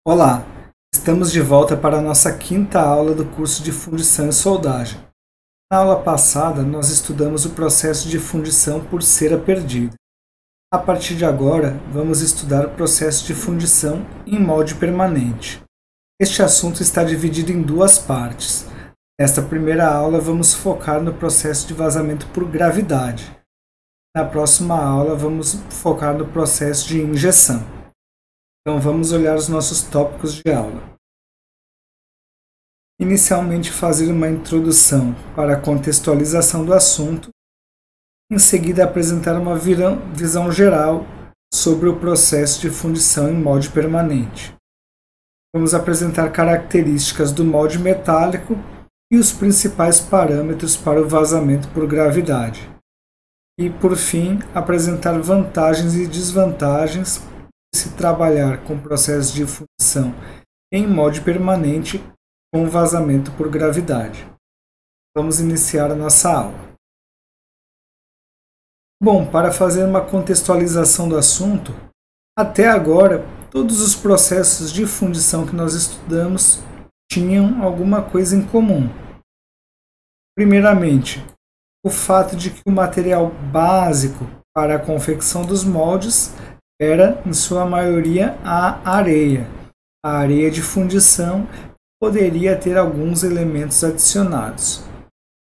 Olá, estamos de volta para a nossa quinta aula do curso de fundição e soldagem. Na aula passada, nós estudamos o processo de fundição por cera perdida. A partir de agora, vamos estudar o processo de fundição em molde permanente. Este assunto está dividido em duas partes. Nesta primeira aula, vamos focar no processo de vazamento por gravidade. Na próxima aula, vamos focar no processo de injeção. Então vamos olhar os nossos tópicos de aula. Inicialmente fazer uma introdução para a contextualização do assunto, em seguida apresentar uma visão geral sobre o processo de fundição em molde permanente. Vamos apresentar características do molde metálico e os principais parâmetros para o vazamento por gravidade. E, por fim, apresentar vantagens e desvantagens se trabalhar com processos de fundição em molde permanente com vazamento por gravidade. Vamos iniciar a nossa aula. Bom, para fazer uma contextualização do assunto, até agora, todos os processos de fundição que nós estudamos tinham alguma coisa em comum. Primeiramente, o fato de que o material básico para a confecção dos moldes era, em sua maioria, a areia de fundição, poderia ter alguns elementos adicionados.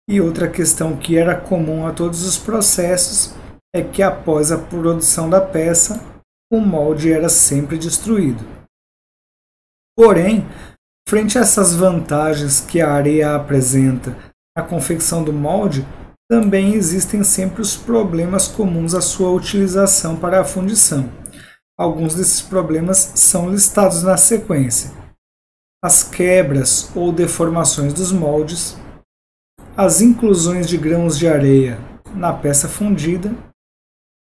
E outra questão que era comum a todos os processos é que após a produção da peça, o molde era sempre destruído. Porém, frente a essas vantagens que a areia apresenta na confecção do molde, também existem sempre os problemas comuns à sua utilização para a fundição. Alguns desses problemas são listados na sequência: as quebras ou deformações dos moldes, as inclusões de grãos de areia na peça fundida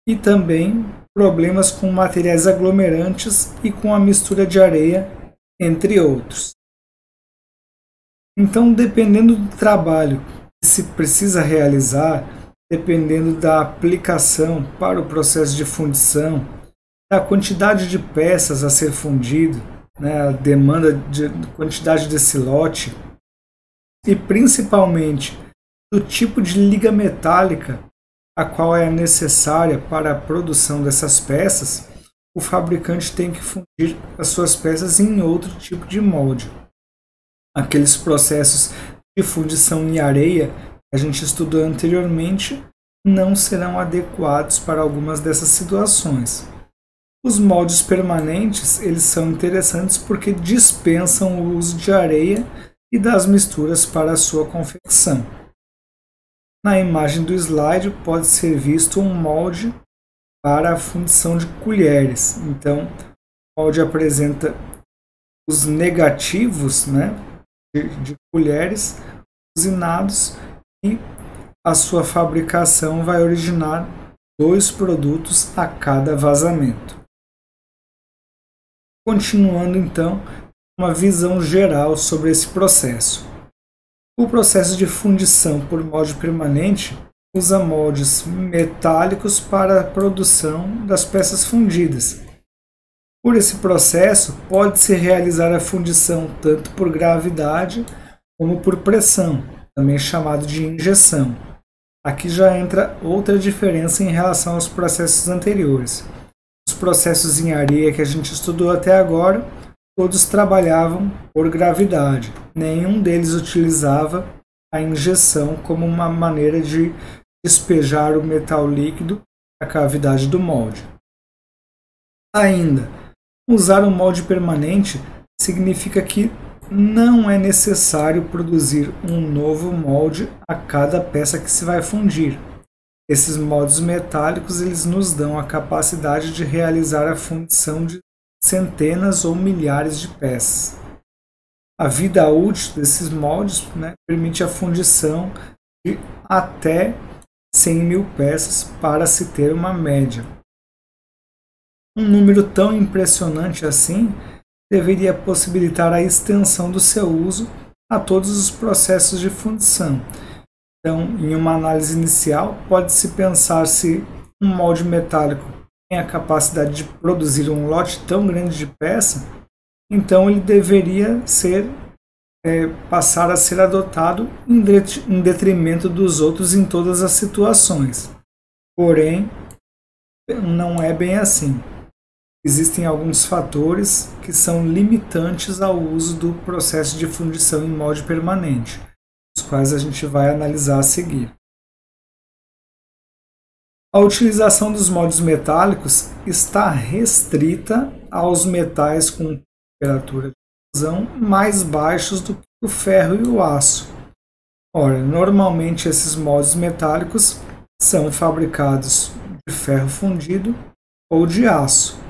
e também problemas com materiais aglomerantes e com a mistura de areia, entre outros. Então, dependendo do trabalho que se precisa realizar, dependendo da aplicação para o processo de fundição, da quantidade de peças a ser fundido, a demanda de quantidade desse lote e principalmente do tipo de liga metálica a qual é necessária para a produção dessas peças, o fabricante tem que fundir as suas peças em outro tipo de molde. Aqueles processos de fundição em areia que a gente estudou anteriormente não serão adequados para algumas dessas situações. Os moldes permanentes, eles são interessantes porque dispensam o uso de areia e das misturas para a sua confecção. Na imagem do slide pode ser visto um molde para a fundição de colheres. Então, o molde apresenta os negativos, de colheres usinados e a sua fabricação vai originar 2 produtos a cada vazamento. Continuando então, uma visão geral sobre esse processo. O processo de fundição por molde permanente usa moldes metálicos para a produção das peças fundidas. Por esse processo, pode-se realizar a fundição tanto por gravidade como por pressão, também chamado de injeção. Aqui já entra outra diferença em relação aos processos anteriores. Os processos em areia que a gente estudou até agora, todos trabalhavam por gravidade. Nenhum deles utilizava a injeção como uma maneira de despejar o metal líquido na cavidade do molde. Ainda, usar o molde permanente significa que não é necessário produzir um novo molde a cada peça que se vai fundir. Esses moldes metálicos eles nos dão a capacidade de realizar a fundição de centenas ou milhares de peças. A vida útil desses moldes permite a fundição de até 100.000 peças para se ter uma média. Um número tão impressionante assim deveria possibilitar a extensão do seu uso a todos os processos de fundição. Então, em uma análise inicial, pode-se pensar se um molde metálico tem a capacidade de produzir um lote tão grande de peça, então ele deveria passar a ser adotado em detrimento dos outros em todas as situações. Porém, não é bem assim. Existem alguns fatores que são limitantes ao uso do processo de fundição em molde permanente, os quais a gente vai analisar a seguir. A utilização dos moldes metálicos está restrita aos metais com temperatura de fusão mais baixos do que o ferro e o aço. Ora, normalmente esses moldes metálicos são fabricados de ferro fundido ou de aço.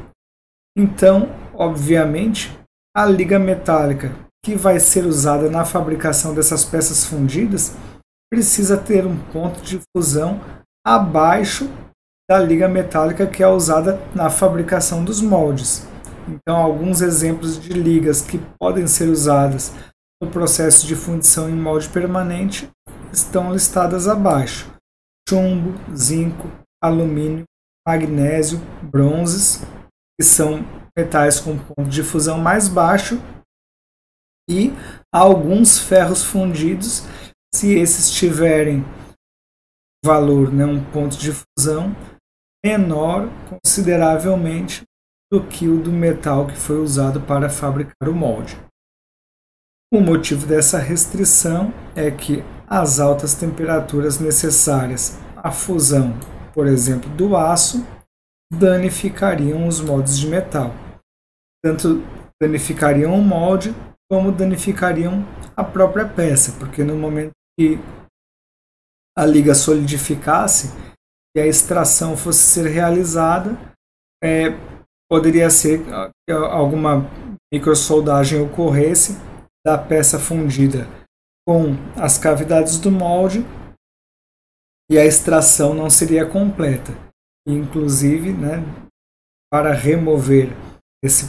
Então, obviamente, a liga metálica que vai ser usada na fabricação dessas peças fundidas precisa ter um ponto de fusão abaixo da liga metálica que é usada na fabricação dos moldes. Então, alguns exemplos de ligas que podem ser usadas no processo de fundição em molde permanente estão listadas abaixo: chumbo, zinco, alumínio, magnésio, bronzes, que são metais com ponto de fusão mais baixo, e alguns ferros fundidos, se esses tiverem valor, um ponto de fusão menor consideravelmente do que o do metal que foi usado para fabricar o molde. O motivo dessa restrição é que as altas temperaturas necessárias à fusão, por exemplo, do aço, danificariam os moldes de metal. Tanto danificariam o molde, como danificariam a própria peça, porque no momento que a liga solidificasse e a extração fosse ser realizada, poderia ser que alguma microsoldagem ocorresse da peça fundida com as cavidades do molde e a extração não seria completa. Inclusive, para remover esse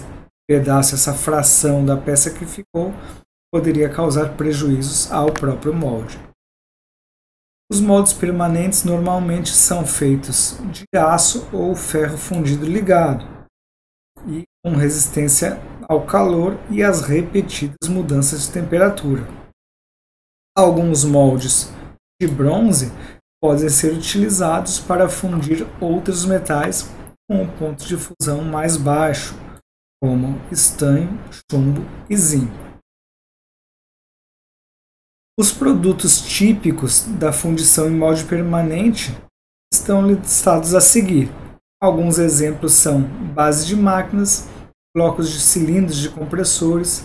pedaço, essa fração da peça que ficou, poderia causar prejuízos ao próprio molde. Os moldes permanentes normalmente são feitos de aço ou ferro fundido ligado e com resistência ao calor e às repetidas mudanças de temperatura. Alguns moldes de bronze podem ser utilizados para fundir outros metais com um ponto de fusão mais baixo, como estanho, chumbo e zinco. Os produtos típicos da fundição em molde permanente estão listados a seguir. Alguns exemplos são base de máquinas, blocos de cilindros de compressores,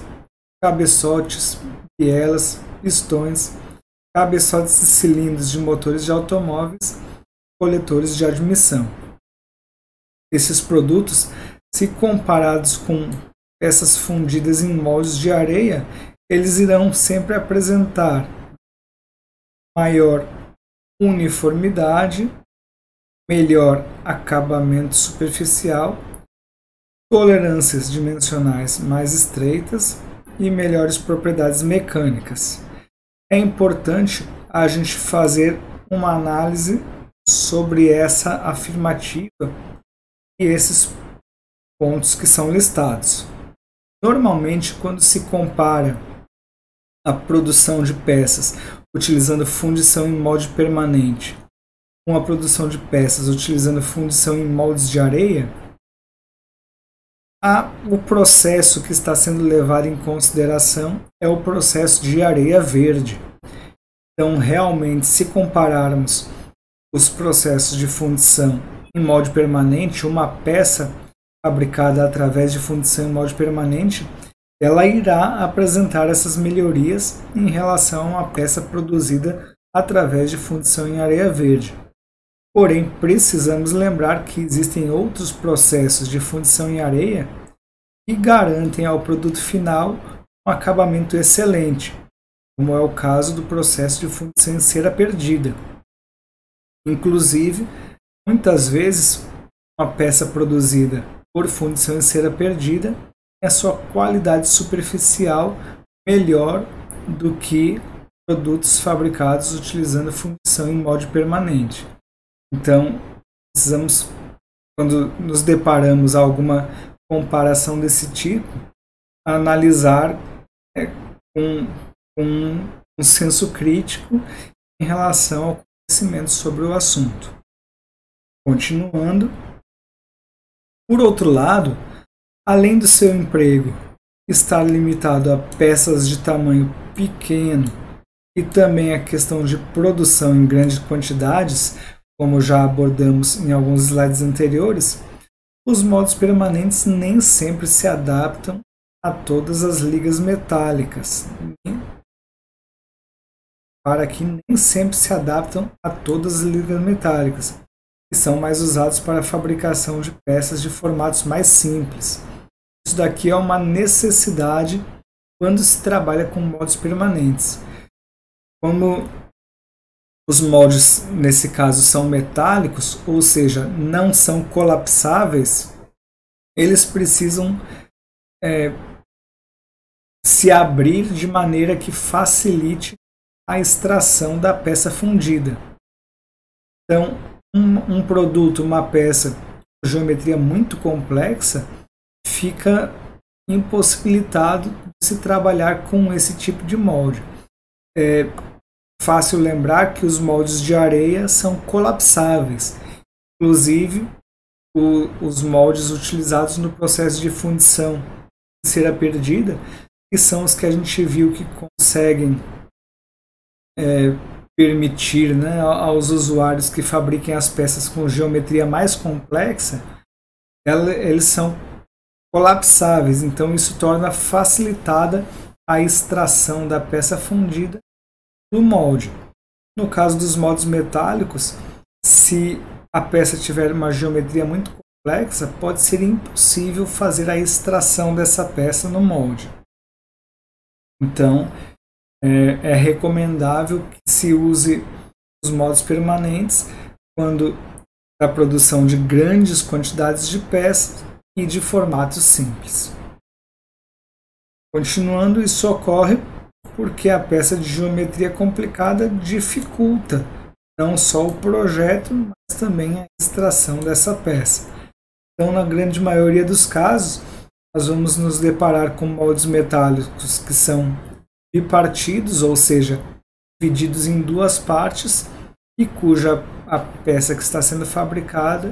cabeçotes, bielas, pistões, cabeçotes e cilindros de motores de automóveis, coletores de admissão. Esses produtos, se comparados com peças fundidas em moldes de areia, eles irão sempre apresentar maior uniformidade, melhor acabamento superficial, tolerâncias dimensionais mais estreitas e melhores propriedades mecânicas. É importante a gente fazer uma análise sobre essa afirmativa e esses pontos que são listados. Normalmente, quando se compara a produção de peças utilizando fundição em molde permanente com a produção de peças utilizando fundição em moldes de areia, o processo que está sendo levado em consideração é o processo de areia verde. Então, realmente, se compararmos os processos de fundição em molde permanente, uma peça fabricada através de fundição em molde permanente, ela irá apresentar essas melhorias em relação a uma peça produzida através de fundição em areia verde. Porém, precisamos lembrar que existem outros processos de fundição em areia que garantem ao produto final um acabamento excelente, como é o caso do processo de fundição em cera perdida. Inclusive, muitas vezes, uma peça produzida por fundição em cera perdida tem a sua qualidade superficial melhor do que produtos fabricados utilizando fundição em molde permanente. Então, precisamos, quando nos deparamos a alguma comparação desse tipo, analisar com um senso crítico em relação ao conhecimento sobre o assunto. Continuando, por outro lado, além do seu emprego estar limitado a peças de tamanho pequeno e também a questão de produção em grandes quantidades, como já abordamos em alguns slides anteriores, os moldes permanentes nem sempre se adaptam a todas as ligas metálicas. Para que nem sempre se adaptam a todas as ligas metálicas, que são mais usados para a fabricação de peças de formatos mais simples. Isso daqui é uma necessidade quando se trabalha com moldes permanentes. Como os moldes, nesse caso, são metálicos, ou seja, não são colapsáveis, eles precisam se abrir de maneira que facilite a extração da peça fundida. Então, um produto, uma peça com geometria muito complexa, fica impossibilitado de se trabalhar com esse tipo de molde. É fácil lembrar que os moldes de areia são colapsáveis. Inclusive, os moldes utilizados no processo de fundição de cera perdida, que são os que a gente viu que conseguem permitir, né, aos usuários que fabriquem as peças com geometria mais complexa, eles são colapsáveis, então isso torna facilitada a extração da peça fundida do molde. No caso dos moldes metálicos, se a peça tiver uma geometria muito complexa, pode ser impossível fazer a extração dessa peça no molde. Então, é recomendável que se use os moldes permanentes quando a produção de grandes quantidades de peças e de formatos simples. Continuando, isso ocorre porque a peça de geometria complicada dificulta não só o projeto, mas também a extração dessa peça. Então, na grande maioria dos casos, nós vamos nos deparar com moldes metálicos que são bipartidos, ou seja, divididos em duas partes e cuja a peça que está sendo fabricada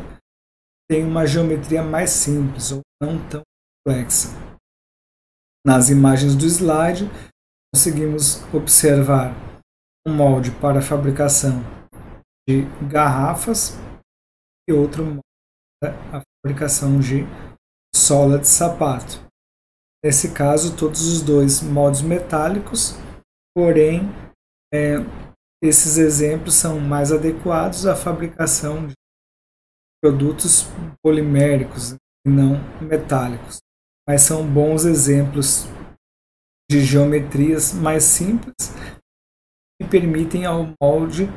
tem uma geometria mais simples ou não tão complexa. Nas imagens do slide, conseguimos observar um molde para a fabricação de garrafas e outro molde para a fabricação de sola de sapato. Nesse caso, todos os dois moldes metálicos, porém, esses exemplos são mais adequados à fabricação de produtos poliméricos e não metálicos. Mas são bons exemplos de geometrias mais simples que permitem ao molde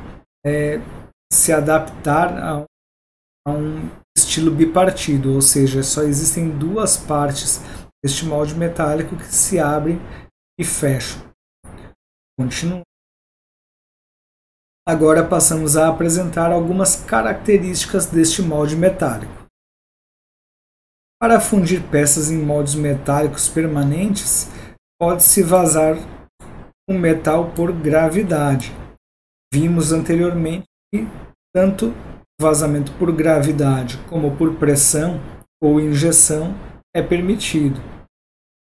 se adaptar a um estilo bipartido, ou seja, só existem duas partes deste molde metálico que se abrem e fecham. Continuando. Agora passamos a apresentar algumas características deste molde metálico. Para fundir peças em moldes metálicos permanentes, pode-se vazar o metal por gravidade. Vimos anteriormente que tanto vazamento por gravidade como por pressão ou injeção é permitido.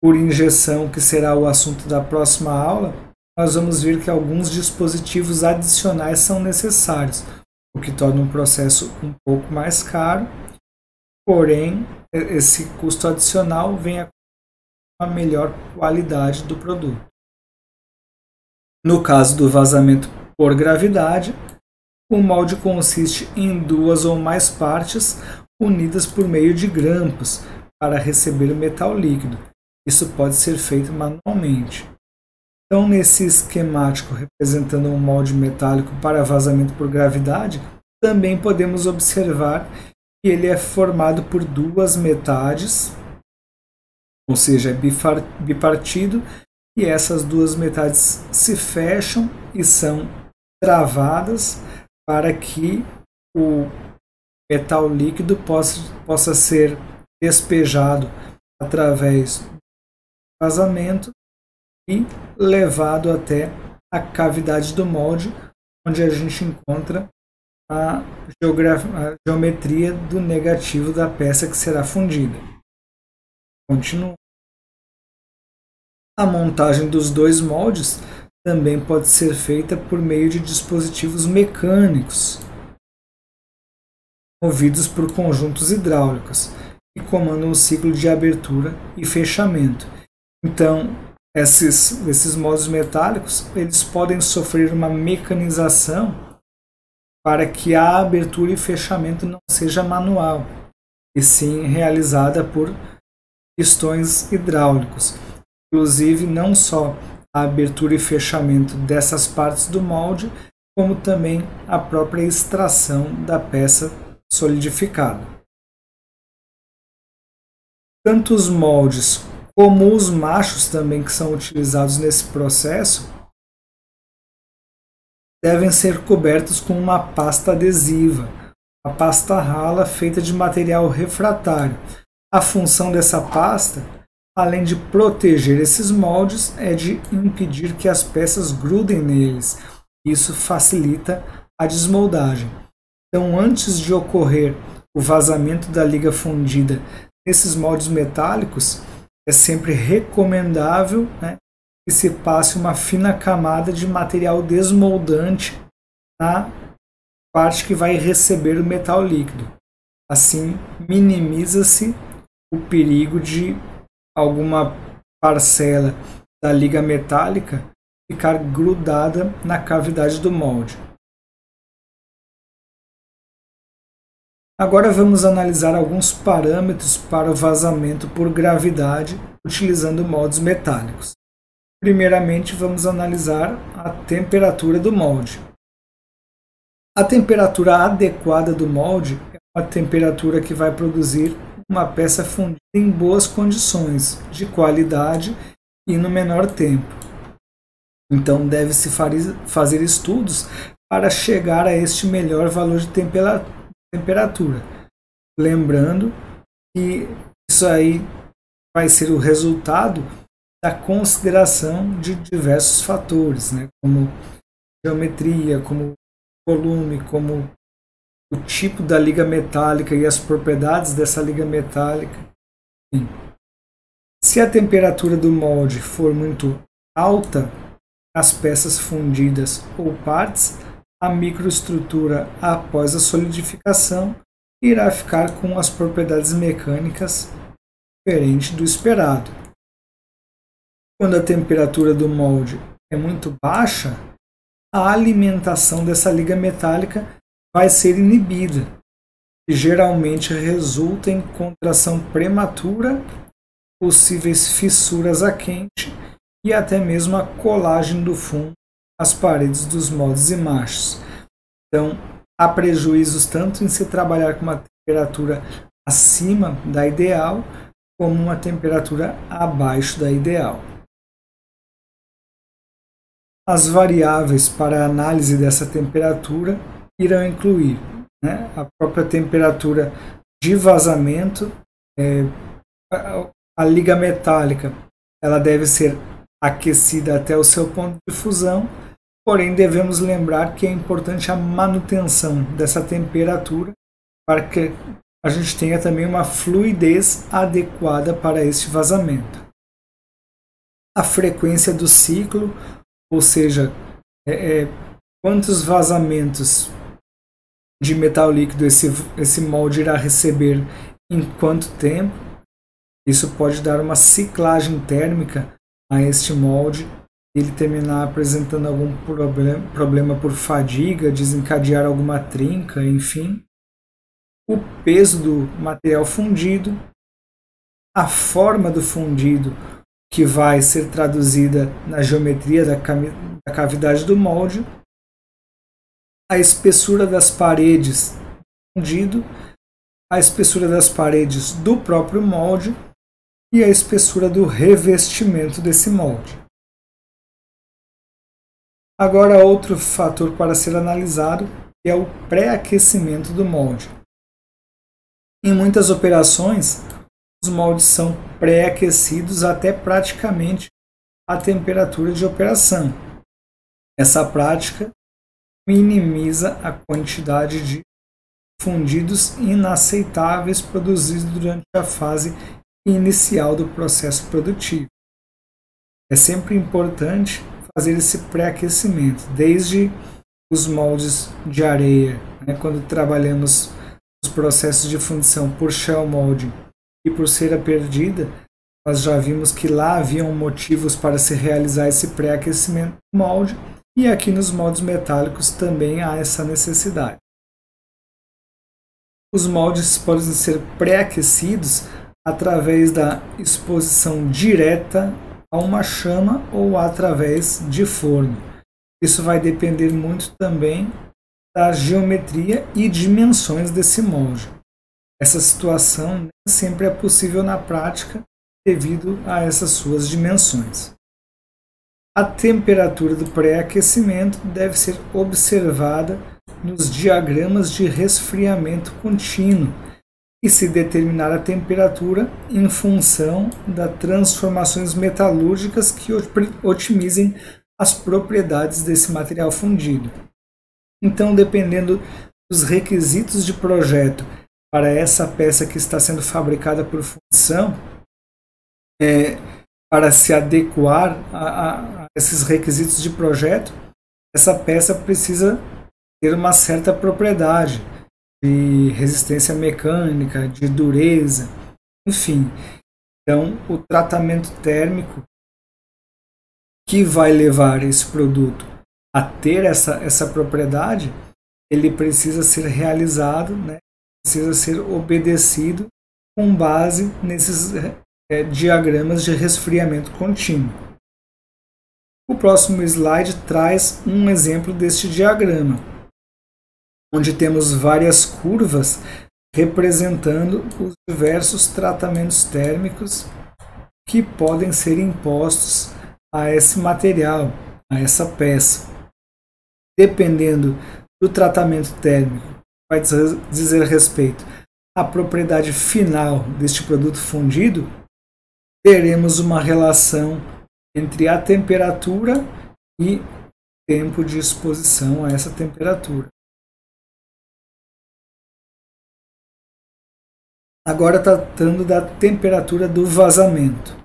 Por injeção, que será o assunto da próxima aula, nós vamos ver que alguns dispositivos adicionais são necessários, o que torna um processo um pouco mais caro, porém, esse custo adicional vem a uma melhor qualidade do produto. No caso do vazamento por gravidade, o molde consiste em duas ou mais partes unidas por meio de grampos para receber o metal líquido. Isso pode ser feito manualmente. Então, nesse esquemático representando um molde metálico para vazamento por gravidade, também podemos observar que ele é formado por duas metades, ou seja, é bipartido, e essas duas metades se fecham e são travadas para que o metal líquido possa ser despejado através vazamento e levado até a cavidade do molde, onde a gente encontra a geometria do negativo da peça que será fundida. Continua. A montagem dos dois moldes também pode ser feita por meio de dispositivos mecânicos, movidos por conjuntos hidráulicos, que comandam o ciclo de abertura e fechamento. Então, esses moldes metálicos eles podem sofrer uma mecanização para que a abertura e fechamento não seja manual, e sim realizada por pistões hidráulicos. Inclusive, não só a abertura e fechamento dessas partes do molde, como também a própria extração da peça solidificada. Tanto os moldes como os machos também que são utilizados nesse processo devem ser cobertos com uma pasta adesiva, a pasta rala feita de material refratário. A função dessa pasta, além de proteger esses moldes, é de impedir que as peças grudem neles. Isso facilita a desmoldagem. Então, antes de ocorrer o vazamento da liga fundida nesses moldes metálicos, é sempre recomendável, que se passe uma fina camada de material desmoldante na parte que vai receber o metal líquido. Assim, minimiza-se o perigo de alguma parcela da liga metálica ficar grudada na cavidade do molde. Agora vamos analisar alguns parâmetros para o vazamento por gravidade utilizando moldes metálicos. Primeiramente, vamos analisar a temperatura do molde. A temperatura adequada do molde é uma temperatura que vai produzir uma peça fundida em boas condições, de qualidade e no menor tempo. Então, deve-se fazer estudos para chegar a este melhor valor de temperatura. Lembrando que isso aí vai ser o resultado da consideração de diversos fatores, como geometria, como volume, como o tipo da liga metálica e as propriedades dessa liga metálica. Enfim. Se a temperatura do molde for muito alta, as peças fundidas ou partes, a microestrutura após a solidificação irá ficar com as propriedades mecânicas diferentes do esperado. Quando a temperatura do molde é muito baixa, a alimentação dessa liga metálica vai ser inibida, e geralmente resulta em contração prematura, possíveis fissuras a quente e até mesmo a colagem do fundo às paredes dos moldes e machos. Então, há prejuízos tanto em se trabalhar com uma temperatura acima da ideal, como uma temperatura abaixo da ideal. As variáveis para a análise dessa temperatura irão incluir a própria temperatura de vazamento, a liga metálica ela deve ser aquecida até o seu ponto de fusão, porém devemos lembrar que é importante a manutenção dessa temperatura para que a gente tenha também uma fluidez adequada para este vazamento. A frequência do ciclo, ou seja, quantos vazamentos de metal líquido esse molde irá receber em quanto tempo. Isso pode dar uma ciclagem térmica a este molde, ele terminar apresentando algum problema por fadiga, desencadear alguma trinca, enfim. O peso do material fundido, a forma do fundido, que vai ser traduzida na geometria da cavidade do molde, a espessura das paredes do fundido, a espessura das paredes do próprio molde e a espessura do revestimento desse molde. Agora, outro fator para ser analisado é o pré-aquecimento do molde. Em muitas operações, os moldes são pré-aquecidos até praticamente a temperatura de operação. Essa prática minimiza a quantidade de fundidos inaceitáveis produzidos durante a fase inicial do processo produtivo. É sempre importante fazer esse pré-aquecimento, desde os moldes de areia, né, quando trabalhamos os processos de fundição por shell molding e por cera perdida, nós já vimos que lá haviam motivos para se realizar esse pré-aquecimento do molde, e aqui nos moldes metálicos também há essa necessidade. Os moldes podem ser pré-aquecidos através da exposição direta a uma chama ou através de forno. Isso vai depender muito também da geometria e dimensões desse molde. Essa situação nem sempre é possível na prática devido a essas suas dimensões. A temperatura do pré-aquecimento deve ser observada nos diagramas de resfriamento contínuo e se determinar a temperatura em função das transformações metalúrgicas que otimizem as propriedades desse material fundido. Então, dependendo dos requisitos de projeto para essa peça que está sendo fabricada por fundição, para se adequar a esses requisitos de projeto, essa peça precisa ter uma certa propriedade de resistência mecânica, de dureza, enfim. Então, o tratamento térmico que vai levar esse produto a ter essa propriedade, ele precisa ser realizado, né? Precisa ser obedecido com base nesses diagramas de resfriamento contínuo. O próximo slide traz um exemplo deste diagrama, onde temos várias curvas representando os diversos tratamentos térmicos que podem ser impostos a esse material, a essa peça. Dependendo do tratamento térmico, vai dizer respeito à propriedade final deste produto fundido, teremos uma relação entre a temperatura e tempo de exposição a essa temperatura. Agora tratando da temperatura do vazamento.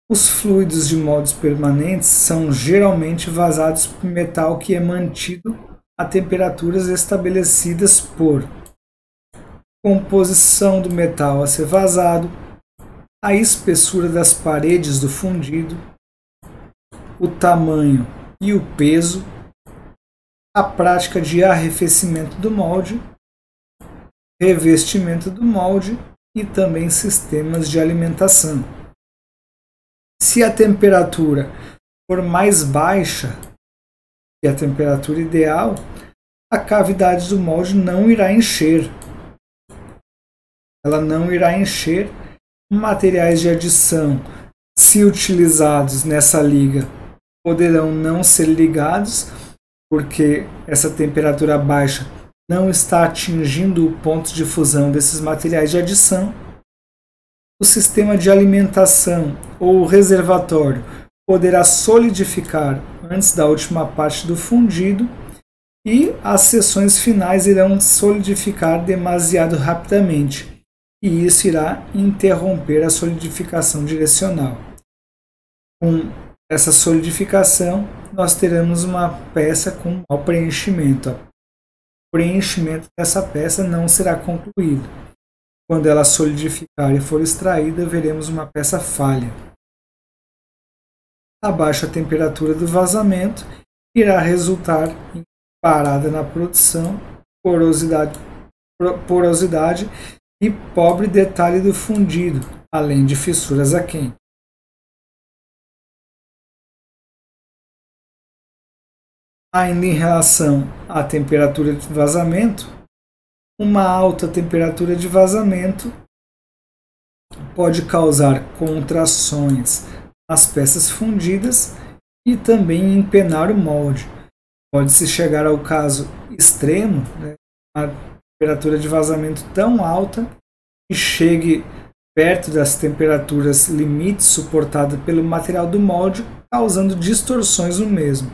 Os fluidos de moldes permanentes são geralmente vazados por metal que é mantido a temperaturas estabelecidas por composição do metal a ser vazado, a espessura das paredes do fundido, o tamanho e o peso, a prática de arrefecimento do molde, revestimento do molde e também sistemas de alimentação. Se a temperatura for mais baixa que a temperatura ideal, a cavidade do molde não irá encher. Ela não irá encher. Materiais de adição, se utilizados nessa liga, poderão não ser ligados, porque essa temperatura baixa não está atingindo o ponto de fusão desses materiais de adição. O sistema de alimentação ou reservatório poderá solidificar antes da última parte do fundido e as seções finais irão solidificar demasiado rapidamente. E isso irá interromper a solidificação direcional. Com essa solidificação, nós teremos uma peça com mau preenchimento. O preenchimento dessa peça não será concluído. Quando ela solidificar e for extraída, veremos uma peça falha. A baixa temperatura do vazamento irá resultar em parada na produção, porosidade e pobre detalhe do fundido, além de fissuras aquém. Ainda em relação à temperatura de vazamento, uma alta temperatura de vazamento pode causar contrações nas peças fundidas e também empenar o molde. Pode-se chegar ao caso extremo, né, a temperatura de vazamento tão alta que chegue perto das temperaturas limites suportadas pelo material do molde, causando distorções no mesmo,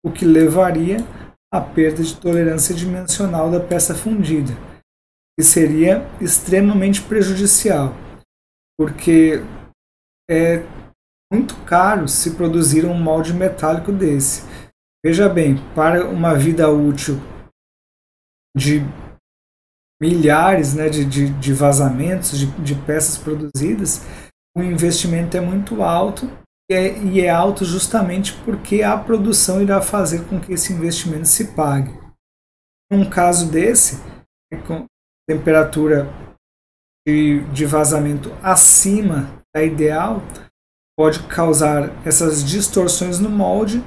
o que levaria à perda de tolerância dimensional da peça fundida, que seria extremamente prejudicial, porque é muito caro se produzir um molde metálico desse. Veja bem, para uma vida útil de milhares, né, de vazamentos, de peças produzidas, o investimento é muito alto e é alto justamente porque a produção irá fazer com que esse investimento se pague. Num caso desse, com temperatura de vazamento acima da ideal, pode causar essas distorções no molde,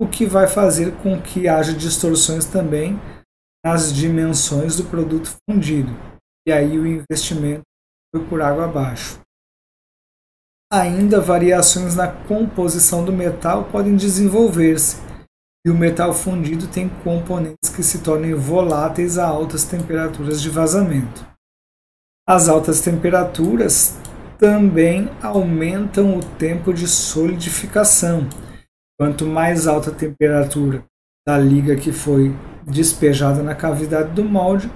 o que vai fazer com que haja distorções também nas dimensões do produto fundido. E aí o investimento foi por água abaixo. Ainda variações na composição do metal podem desenvolver-se, e o metal fundido tem componentes que se tornem voláteis a altas temperaturas de vazamento. As altas temperaturas também aumentam o tempo de solidificação. Quanto mais alta a temperatura da liga que foi despejada na cavidade do molde,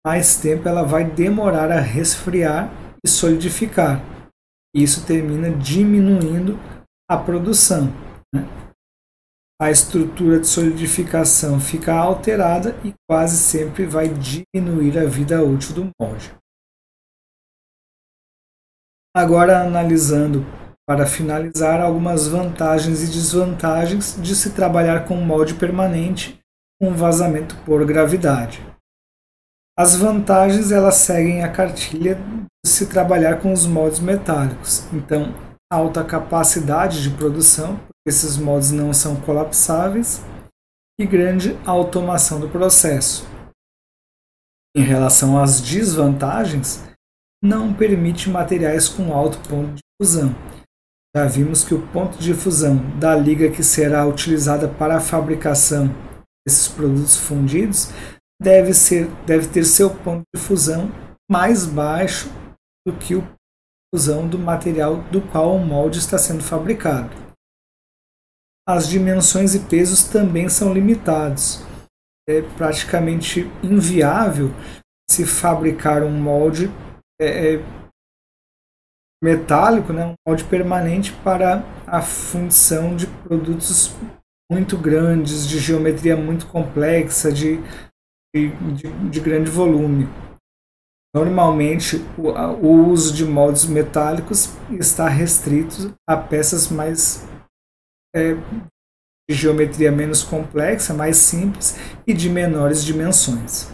mais tempo ela vai demorar a resfriar e solidificar. Isso termina diminuindo a produção, né? A estrutura de solidificação fica alterada e quase sempre vai diminuir a vida útil do molde. Agora, analisando, para finalizar, algumas vantagens e desvantagens de se trabalhar com molde permanente com vazamento por gravidade. As vantagens elas seguem a cartilha de se trabalhar com os moldes metálicos. Então, alta capacidade de produção, porque esses moldes não são colapsáveis, e grande automação do processo. Em relação às desvantagens, não permite materiais com alto ponto de fusão. Já vimos que o ponto de fusão da liga que será utilizada para a fabricação desses produtos fundidos deve ter seu ponto de fusão mais baixo do que o ponto de fusão do material do qual o molde está sendo fabricado. As dimensões e pesos também são limitados. É praticamente inviável se fabricar um molde metálico, né, um molde permanente para a fundição de produtos muito grandes, de geometria muito complexa, de grande volume. Normalmente, o uso de moldes metálicos está restrito a peças mais de geometria menos complexa, mais simples e de menores dimensões.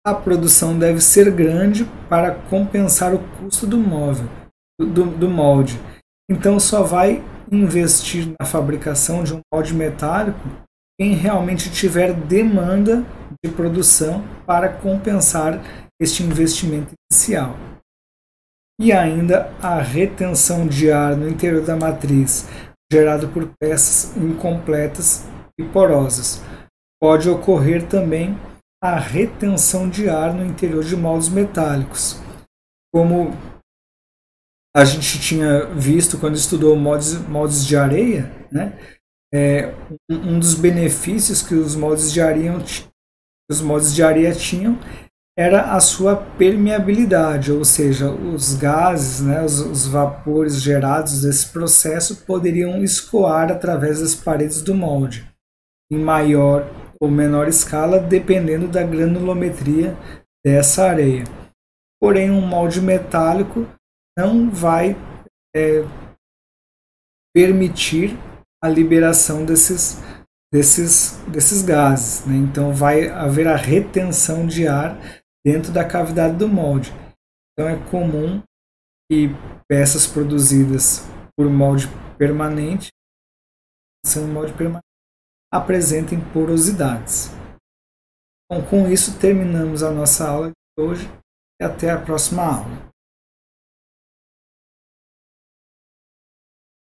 A produção deve ser grande para compensar o custo do molde. Então, só vai investir na fabricação de um molde metálico quem realmente tiver demanda de produção para compensar este investimento inicial. E ainda a retenção de ar no interior da matriz, gerado por peças incompletas e porosas. Pode ocorrer também a retenção de ar no interior de moldes metálicos. Como a gente tinha visto quando estudou moldes de areia, né? Um dos benefícios que os moldes de areia tinham era a sua permeabilidade, ou seja, os gases, né, os vapores gerados desse processo poderiam escoar através das paredes do molde, em maior ou menor escala, dependendo da granulometria dessa areia. Porém, um molde metálico não vai permitir a liberação desses gases, né? Então vai haver a retenção de ar dentro da cavidade do molde. Então é comum que peças produzidas por molde permanente apresentem porosidades. Bom, com isso terminamos a nossa aula de hoje e até a próxima aula.